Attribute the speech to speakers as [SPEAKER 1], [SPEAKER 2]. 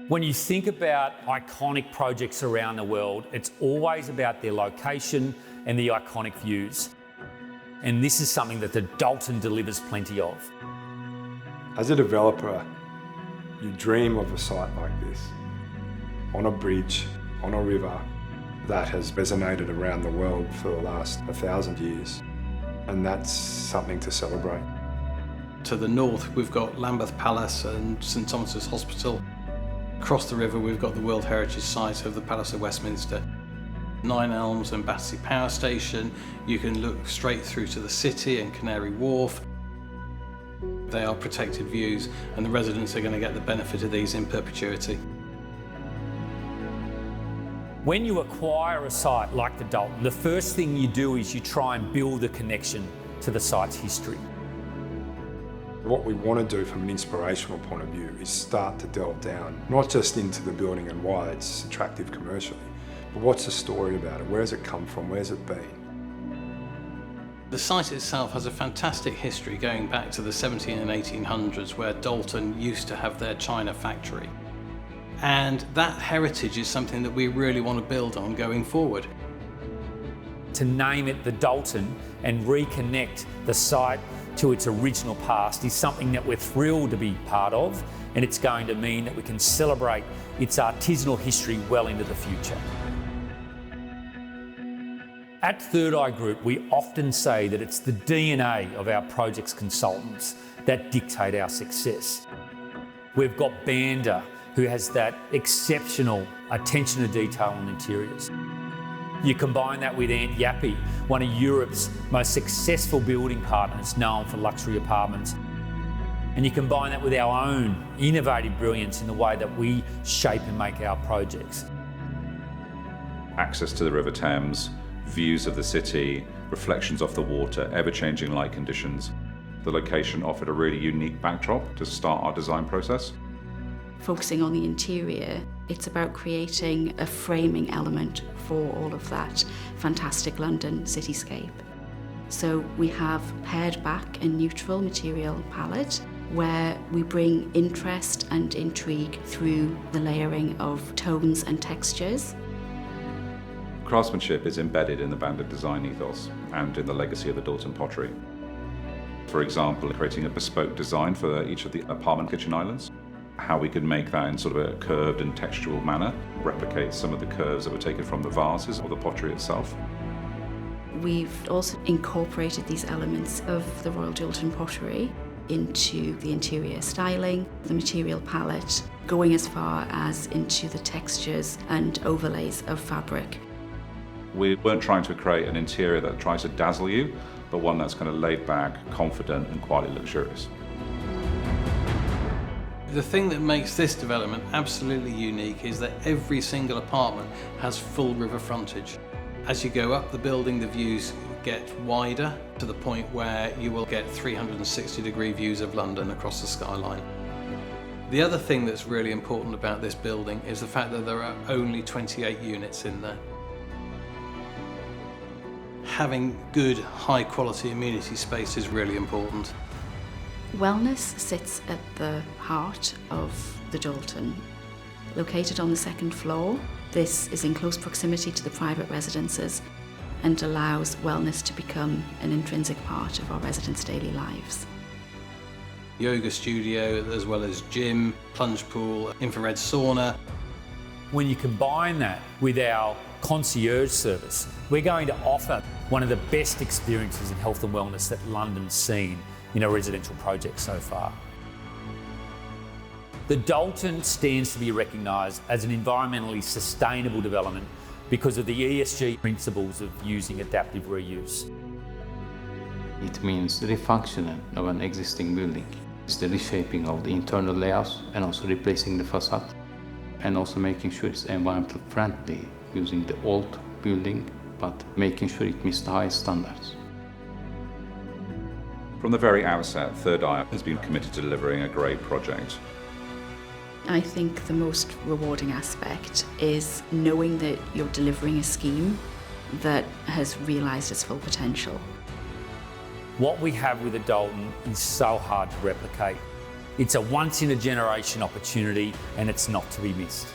[SPEAKER 1] When you think about iconic projects around the world, it's always about their location and the iconic views. And this is something that the Doulton delivers plenty of.
[SPEAKER 2] As a developer, you dream of a site like this, on a bridge, on a river, that has resonated around the world for the last 1,000 years. And that's something to celebrate.
[SPEAKER 3] To the north, we've got Lambeth Palace and St Thomas's Hospital. Across the river, we've got the World Heritage Site of the Palace of Westminster. Nine Elms and Battersea Power Station. You can look straight through to the city and Canary Wharf. They are protected views, and the residents are going to get the benefit of these in perpetuity.
[SPEAKER 1] When you acquire a site like the Doulton, the first thing you do is you try and build a connection to the site's history.
[SPEAKER 2] What we want to do from an inspirational point of view is start to delve down, not just into the building and why it's attractive commercially, but what's the story about it? Where's it come from? Where's it been?
[SPEAKER 3] The site itself has a fantastic history going back to the 1700s and 1800s, where Doulton used to have their china factory. And that heritage is something that we really want to build on going forward.
[SPEAKER 1] To name it the Doulton and reconnect the site to its original past is something that we're thrilled to be part of, and it's going to mean that we can celebrate its artisanal history well into the future. At Third.i Group, we often say that it's the DNA of our projects consultants that dictate our success. We've got Banda, who has that exceptional attention to detail on interiors. You combine that with Aunt Yappy, one of Europe's most successful building partners known for luxury apartments. And you combine that with our own innovative brilliance in the way that we shape and make our projects.
[SPEAKER 4] Access to the River Thames, views of the city, reflections off the water, ever-changing light conditions. The location offered a really unique backdrop to start our design process.
[SPEAKER 5] Focusing on the interior, it's about creating a framing element for all of that fantastic London cityscape. So we have pared back a neutral material palette where we bring interest and intrigue through the layering of tones and textures.
[SPEAKER 4] Craftsmanship is embedded in the Banda design ethos and in the legacy of the Doulton pottery. For example, creating a bespoke design for each of the apartment kitchen islands. How we could make that in sort of a curved and textural manner, replicate some of the curves that were taken from the vases or the pottery itself.
[SPEAKER 5] We've also incorporated these elements of the Royal Doulton pottery into the interior styling, the material palette, going as far as into the textures and overlays of fabric.
[SPEAKER 4] We weren't trying to create an interior that tries to dazzle you, but one that's kind of laid back, confident and quietly luxurious.
[SPEAKER 3] The thing that makes this development absolutely unique is that every single apartment has full river frontage. As you go up the building, the views get wider to the point where you will get 360-degree views of London across the skyline. The other thing that's really important about this building is the fact that there are only 28 units in there. Having good, high-quality amenity space is really important.
[SPEAKER 5] Wellness sits at the heart of the Doulton. Located on the second floor, this is in close proximity to the private residences and allows wellness to become an intrinsic part of our residents' daily lives.
[SPEAKER 3] Yoga studio, as well as gym, plunge pool, infrared sauna.
[SPEAKER 1] When you combine that with our concierge service, we're going to offer one of the best experiences in health and wellness that London's seen in a residential project so far. The Doulton stands to be recognised as an environmentally sustainable development because of the ESG principles of using adaptive reuse.
[SPEAKER 6] It means refunctioning of an existing building. It's the reshaping of the internal layouts and also replacing the facade, and also making sure it's environmental friendly, using the old building but making sure it meets the highest standards.
[SPEAKER 4] From the very outset, Third.i has been committed to delivering a great project.
[SPEAKER 5] I think the most rewarding aspect is knowing that you're delivering a scheme that has realised its full potential.
[SPEAKER 1] What we have with the Doulton is so hard to replicate. It's a once-in-a-generation opportunity and it's not to be missed.